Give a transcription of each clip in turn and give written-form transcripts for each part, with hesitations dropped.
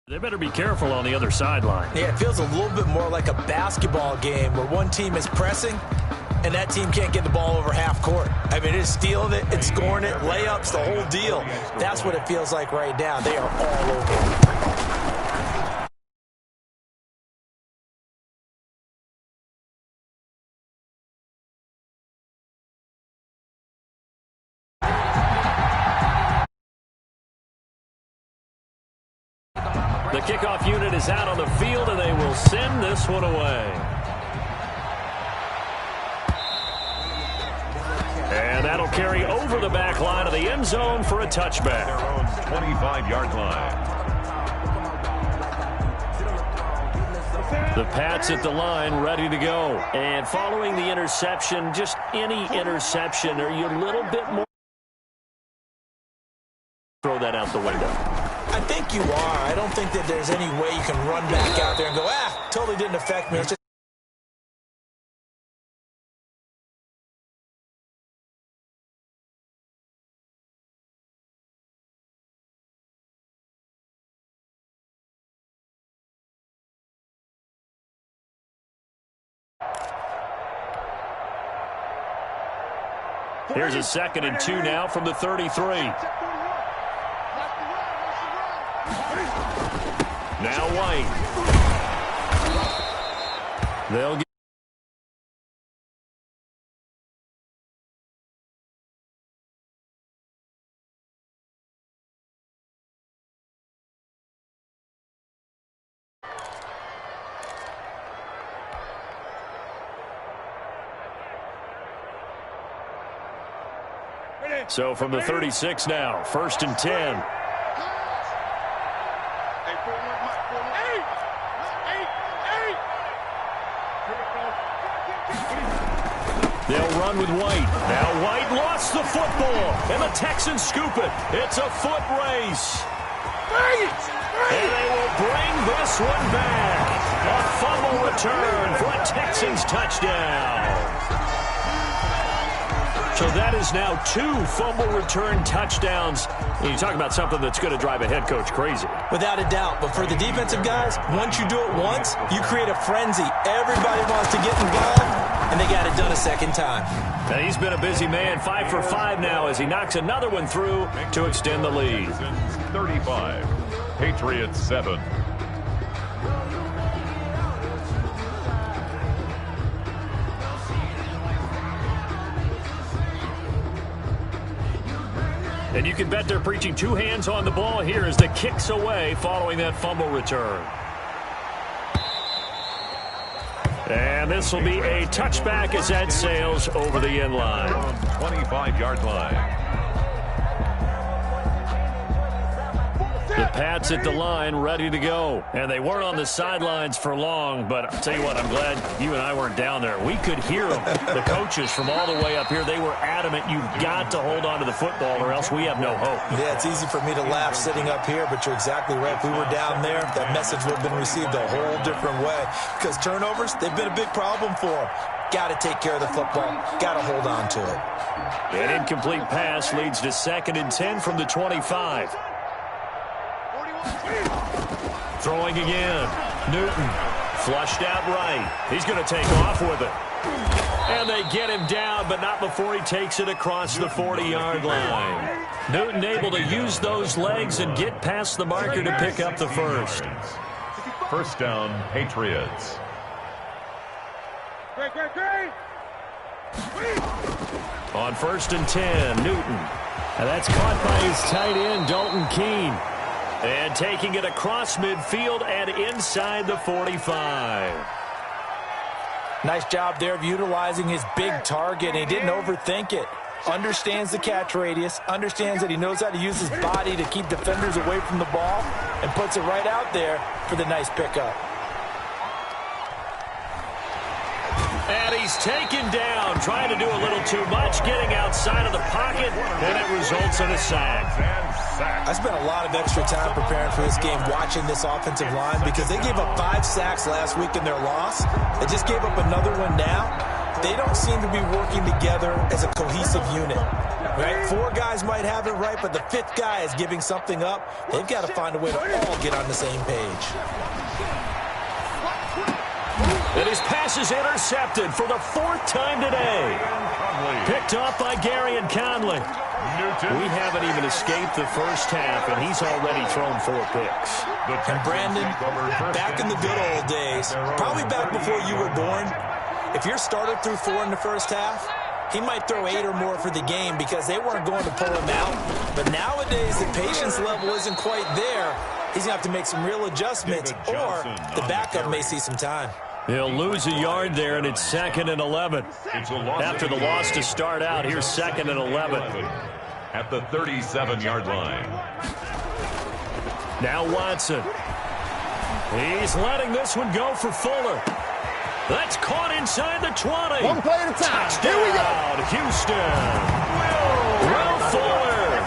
They better be careful on the other sideline. Yeah, it feels a little bit more like a basketball game where one team is pressing and that team can't get the ball over half court. I mean, it's stealing it, it's scoring it, layups, the whole deal. That's what it feels like right now. They are all over it. The kickoff unit is out on the field, and they will send this one away. And that'll carry over the back line of the end zone for a touchback. Their own 25-yard line. The Pats at the line, ready to go. And following the interception, just any interception, are you a little bit more? Throw that out the window. I think you are. I don't think that there's any way you can run back out there and go, totally didn't affect me. It's just Here's a 2nd and 2 now from the 33. Now White. They'll get. So from the 36 now, 1st and 10. They'll run with White. Now White lost the football, and the Texans scoop it. It's a foot race. And they will bring this one back. A fumble return for a Texans touchdown. So that is now 2 fumble return touchdowns. And you talk about something that's going to drive a head coach crazy. Without a doubt. But for the defensive guys, once you do it once, you create a frenzy. Everybody wants to get involved, and they got it done a second time. And he's been a busy man, 5 for 5 now as he knocks another one through to extend the lead. 35, Patriots 7. And you can bet they're preaching 2 hands on the ball here as the kick's away following that fumble return. And this will be a touchback as that sails over the end line. 25-yard line. The Pats at the line, ready to go. And they weren't on the sidelines for long, but I'll tell you what, I'm glad you and I weren't down there. We could hear them, the coaches from all the way up here. They were adamant, you've got to hold on to the football or else we have no hope. Yeah, it's easy for me to laugh sitting up here, but you're exactly right. If we were down there, that message would have been received a whole different way. Because turnovers, they've been a big problem for them. Got to take care of the football. Got to hold on to it. An incomplete pass leads to 2nd and 10 from the 25. Throwing again. Newton flushed out right. He's going to take off with it. And they get him down, but not before he takes it across the 40-yard line. Newton able to use those legs and get past the marker to pick up the first. First down, Patriots. On 1st and 10, Newton. And that's caught by his tight end, Dalton Keene. And taking it across midfield and inside the 45. Nice job there of utilizing his big target. He didn't overthink it. Understands the catch radius. Understands that he knows how to use his body to keep defenders away from the ball. And puts it right out there for the nice pickup. And he's taken down, trying to do a little too much, getting outside of the pocket, and it results in a sack. I spent a lot of extra time preparing for this game, watching this offensive line, because they gave up 5 sacks last week in their loss. They just gave up another one now. They don't seem to be working together as a cohesive unit. Right? 4 guys might have it right, but the 5th guy is giving something up. They've got to find a way to all get on the same page. And his pass is intercepted for the 4th time today. Picked off by Gary and Conley. We haven't even escaped the first half, and he's already thrown 4 picks. And Brandon, back in the good old days, probably back before you were born, if your starter threw 4 in the first half, he might throw 8 or more for the game because they weren't going to pull him out. But nowadays, the patience level isn't quite there. He's going to have to make some real adjustments, or the backup may see some time. He'll lose a yard there, and it's 2nd and 11. After the loss to start out, here's 2nd and 11. At the 37-yard line. Now Watson. He's letting this one go for Fuller. That's caught inside the 20. One play at a time. Touchdown, Here we go. Houston. Will Fuller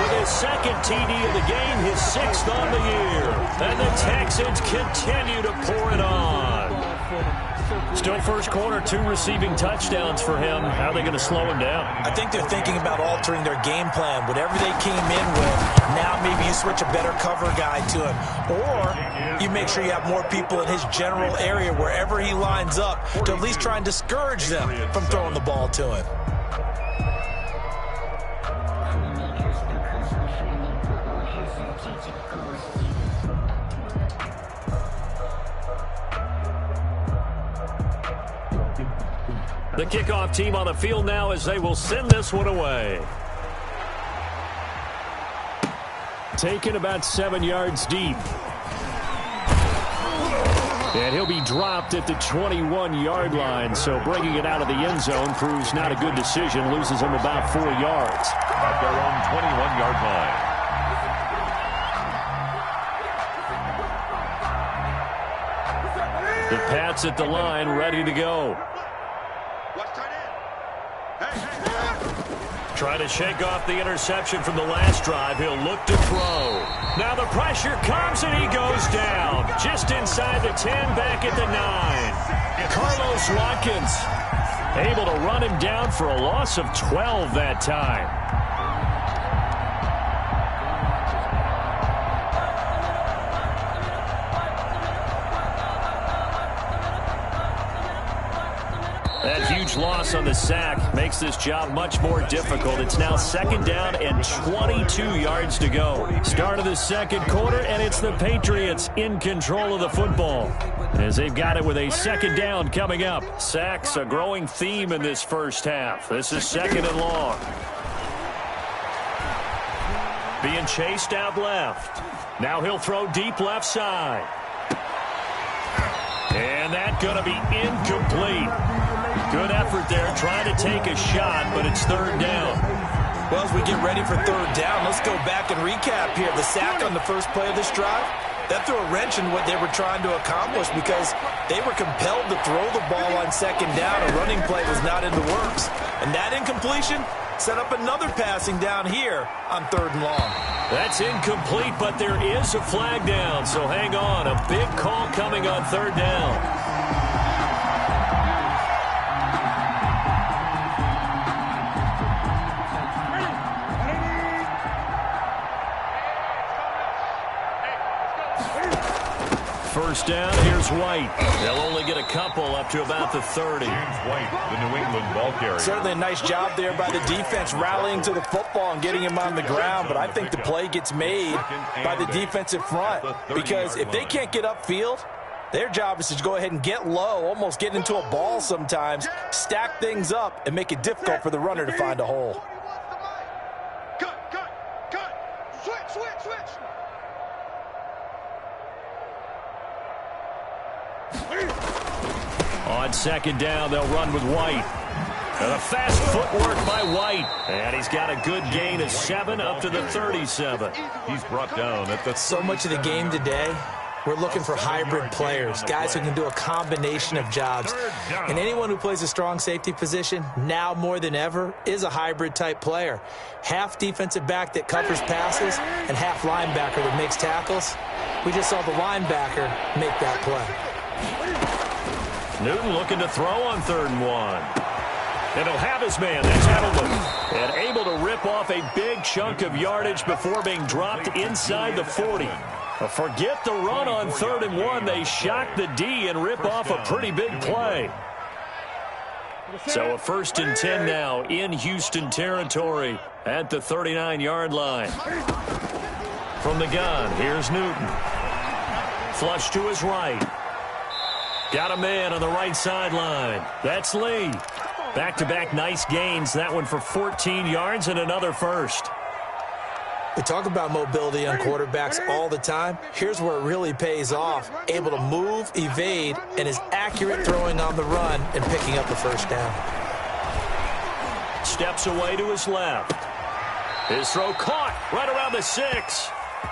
with his 2nd TD of the game, his 6th on the year. And the Texans continue to pour it on. Still first quarter, 2 receiving touchdowns for him. How are they going to slow him down? I think they're thinking about altering their game plan. Whatever they came in with, now maybe you switch a better cover guy to him. Or you make sure you have more people in his general area wherever he lines up to at least try and discourage them from throwing the ball to him. The kickoff team on the field now as they will send this one away. Taken about 7 yards deep. And he'll be dropped at the 21-yard line, so bringing it out of the end zone proves not a good decision. Loses him about 4 yards. At their own 21-yard line. The Pats at the line, ready to go. Try to shake off the interception from the last drive. He'll look to throw. Now the pressure comes and he goes down. Just inside the 10, back at the 9. Carlos Watkins able to run him down for a loss of 12 that time. That huge loss on the sack makes this job much more difficult. It's now 2nd down and 22 yards to go. Start of the 2nd quarter, and it's the Patriots in control of the football as they've got it with a 2nd down coming up. Sacks a growing theme in this first half. This is 2nd and long. Being chased out left. Now he'll throw deep left side. And that's going to be incomplete. Good effort there, trying to take a shot, but it's 3rd down. Well, as we get ready for 3rd down, let's go back and recap here. The sack on the first play of this drive, that threw a wrench in what they were trying to accomplish because they were compelled to throw the ball on 2nd down. A running play was not in the works. And that incompletion set up another passing down here on 3rd and long. That's incomplete, but there is a flag down, so hang on. A big call coming on 3rd down. First down, here's White. They'll only get a couple up to about the 30. James White, the New England ball carrier. Certainly a nice job there by the defense rallying to the football and getting him on the ground, but I think the play gets made by the defensive front because if they can't get upfield, their job is to go ahead and get low, almost get into a ball sometimes, stack things up, and make it difficult for the runner to find a hole. On 2nd down, they'll run with White. And a fast footwork by White. And he's got a good gain of 7 up to the 37. He's brought down at the... So much of the game today, we're looking for hybrid players, guys who can do a combination of jobs. And anyone who plays a strong safety position, now more than ever, is a hybrid type player. Half defensive back that covers passes and half linebacker that makes tackles. We just saw the linebacker make that play. Newton looking to throw on 3rd and 1. And he'll have his man. That's Edelman. And able to rip off a big chunk of yardage before being dropped inside the 40. Forget the run on 3rd and 1. They shock the D and rip off a pretty big play. So a 1st and 10 now in Houston territory at the 39-yard line. From the gun, here's Newton. Flush to his right. Got a man on the right sideline. That's Lee. Back-to-back nice gains. That one for 14 yards and another first. We talk about mobility on quarterbacks all the time. Here's where it really pays off. Able to move, evade, and is accurate throwing on the run and picking up the first down. Steps away to his left. His throw caught right around the 6.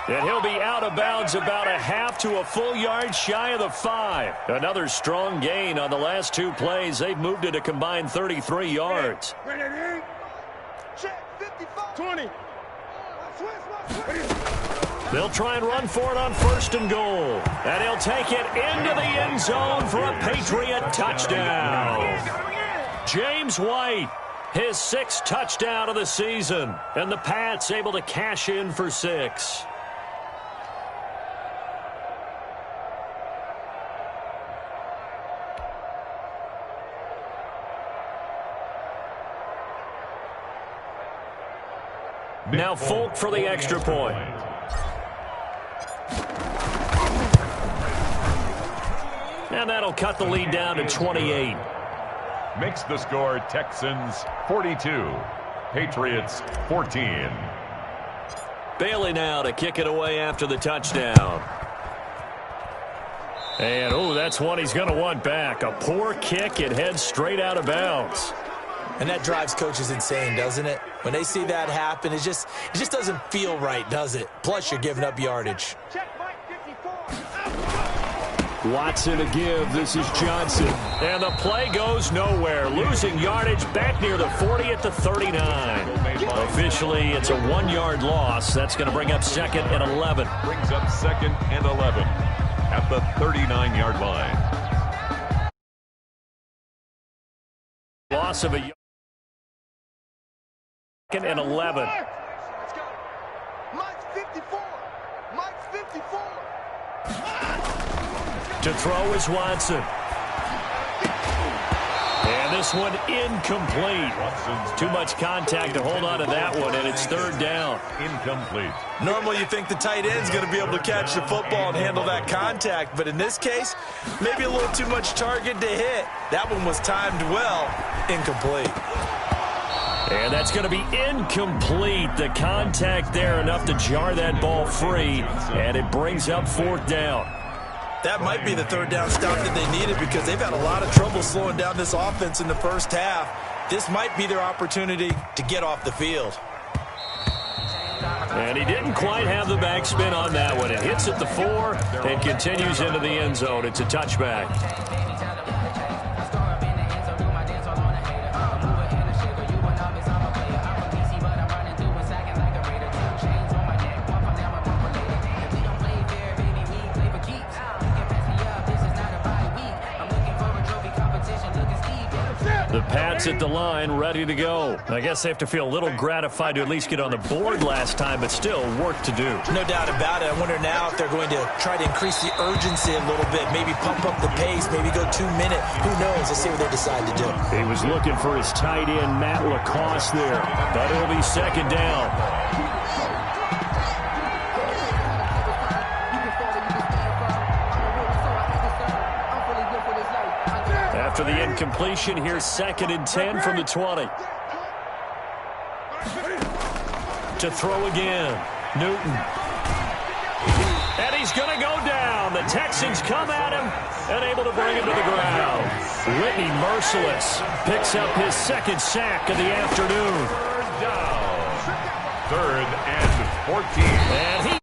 And he'll be out of bounds about a half to a full yard shy of the 5. Another strong gain on the last 2 plays. They've moved it a combined 33 yards. 20. They'll try and run for it on 1st and goal. And he'll take it into the end zone for a Patriot touchdown. James White, his 6th touchdown of the season. And the Pats able to cash in for 6. Now Folk for the extra point. And that'll cut the lead down to 28. Makes the score Texans 42, Patriots 14. Bailey now to kick it away after the touchdown. And, oh, that's one he's going to want back. A poor kick. It heads straight out of bounds. And that drives coaches insane, doesn't it? When they see that happen, it just doesn't feel right, does it? Plus, you're giving up yardage. Watson to give. This is Johnson. And the play goes nowhere. Losing yardage back near the 40 at the 39. Officially, it's a 1-yard loss. That's going to bring up 2nd and 11. Brings up 2nd and 11 at the 39-yard line. Loss of a 2nd and 11. Mike's 54. Mike's 54. To throw is Watson. And this one incomplete. Too much contact to hold on to that one, and it's 3rd down. Incomplete. Normally you think the tight end's going to be able to catch the football and handle that contact, but in this case, maybe a little too much target to hit. That one was timed well. Incomplete. And that's going to be incomplete. The contact there enough to jar that ball free, and it brings up 4th down. That might be the 3rd down stop that they needed because they've had a lot of trouble slowing down this offense in the first half. This might be their opportunity to get off the field. And he didn't quite have the backspin on that one. It hits at the 4 and continues into the end zone. It's a touchback. The Pats at the line, ready to go. I guess they have to feel a little gratified to at least get on the board last time, but still work to do. No doubt about it. I wonder now if they're going to try to increase the urgency a little bit, maybe pump up the pace, maybe go 2-minute. Who knows? Let's see what they decide to do. He was looking for his tight end, Matt Lacoste there, but it'll be 2nd down. After the incompletion, here's 2nd and 10 from the 20. To throw again, Newton. And he's going to go down. The Texans come at him and able to bring him to the ground. Whitney Merciless picks up his 2nd sack of the afternoon. 3rd down. 3rd and 14. And he